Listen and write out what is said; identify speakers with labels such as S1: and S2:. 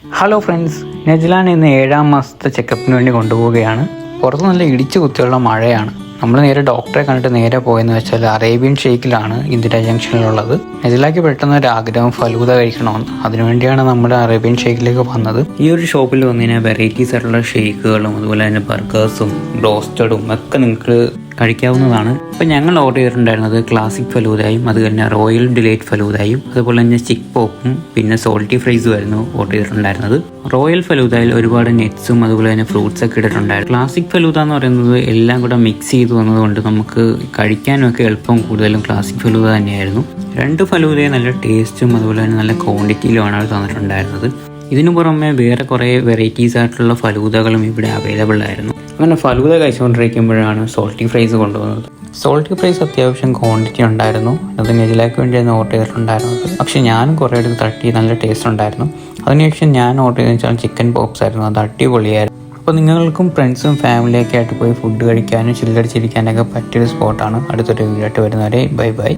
S1: Hello friends, നജ്ലാൻ ഇന്ന് 7ാം മാസത്തെ ചെക്കപ്പിന് വേണ്ടി കൊണ്ടുപോവുകയാണ്. പുറത്ത് നല്ല ഇടിച്ചു കുത്തിയുള്ള മഴയാണ്. നമ്മൾ നേരെ ഡോക്ടറെ കണ്ടിട്ട് നേരെ പോയെന്ന് വെച്ചാൽ അറേബ്യൻ ഷെയ്ക്കിലാണ് ഇന്ദിര ജംഗ്ഷനിലുള്ളത്. നജ്ലാക്ക് പെട്ടെന്ന് ഒരു ആഗ്രഹം ഫലൂദ കഴിക്കണമെന്ന്. അതിനുവേണ്ടിയാണ് നമ്മൾ അറേബ്യൻ ഷെയ്ക്കിലേക്ക് വന്നത്. ഈ ഒരു ഷോപ്പിൽ വന്നതിനാൽ വെറൈറ്റീസ് ആയിട്ടുള്ള ഷെയ്ക്കുകളും അതുപോലെ തന്നെ ബർഗേഴ്സും ബ്രോസ്റ്റഡും ഒക്കെ നിങ്ങൾക്ക് കഴിക്കാവുന്നതാണ്. ഇപ്പം ഞങ്ങൾ ഓർഡർ ചെയ്തിട്ടുണ്ടായിരുന്നത് ക്ലാസിക് ഫലൂദയും അത് തന്നെ റോയൽ ഡിലൈറ്റ് ഫലൂദയും അതുപോലെ തന്നെ സ്റ്റിക്ക് പോപ്പും പിന്നെ സോൾട്ടി ഫ്രൈസും ആയിരുന്നു ഓർഡർ ചെയ്തിട്ടുണ്ടായിരുന്നത്. റോയൽ ഫലൂദയിൽ ഒരുപാട് നെറ്റ്സും അതുപോലെ തന്നെ ഫ്രൂട്ട്സ് ഒക്കെ ഇട്ടിട്ടുണ്ടായിരുന്നു. ക്ലാസിക് ഫലൂദ എന്ന് പറയുന്നത് എല്ലാം കൂടെ മിക്സ് ചെയ്ത് വന്നതുകൊണ്ട് നമുക്ക് കഴിക്കാനും ഒക്കെ എളുപ്പം കൂടുതലും ക്ലാസിക് ഫലൂദ തന്നെയായിരുന്നു. 2 ഫലൂദയും നല്ല ടേസ്റ്റും അതുപോലെ തന്നെ നല്ല ക്വാണ്ടിറ്റിയിലുമാണ് അവർ തന്നിട്ടുണ്ടായിരുന്നത്. ഇതിനു പുറമെ വേറെ കുറേ വെറൈറ്റീസ് ആയിട്ടുള്ള ഫലൂദകളും ഇവിടെ അവൈലബിൾ ആയിരുന്നു. അങ്ങനെ ഫലൂദ കഴിച്ചുകൊണ്ടിരിക്കുമ്പോഴാണ് സോൾട്ടി ഫ്രൈസ് കൊണ്ടുവന്നത്. സോൾട്ടി ഫ്രൈസ് അത്യാവശ്യം ക്വാണ്ടിറ്റി ഉണ്ടായിരുന്നു. അത് നജ്ലാക്ക് വേണ്ടിയാണ് ഓർഡർ ചെയ്തിട്ടുണ്ടായിരുന്നത്. പക്ഷെ ഞാനും കുറേ അടുത്ത് തട്ടി നല്ല ടേസ്റ്റ് ഉണ്ടായിരുന്നു. അതിനുശേഷം ഞാൻ ഓർഡർ ചെയ്തെന്ന് വെച്ചാൽ ചിക്കൻ പോപ്സ് ആയിരുന്നു. അത് അടിപൊളിയായിരുന്നു. അപ്പോൾ നിങ്ങൾക്കും ഫ്രണ്ട്സും ഫാമിലിയൊക്കെ ആയിട്ട് പോയി ഫുഡ് കഴിക്കാനും ചില്ലടിച്ചിരിക്കാനൊക്കെ പറ്റിയൊരു സ്പോട്ടാണ്. അടുത്തൊരു വീഡിയോ ആയിട്ട് വരുന്നവരെ ബൈ ബൈ.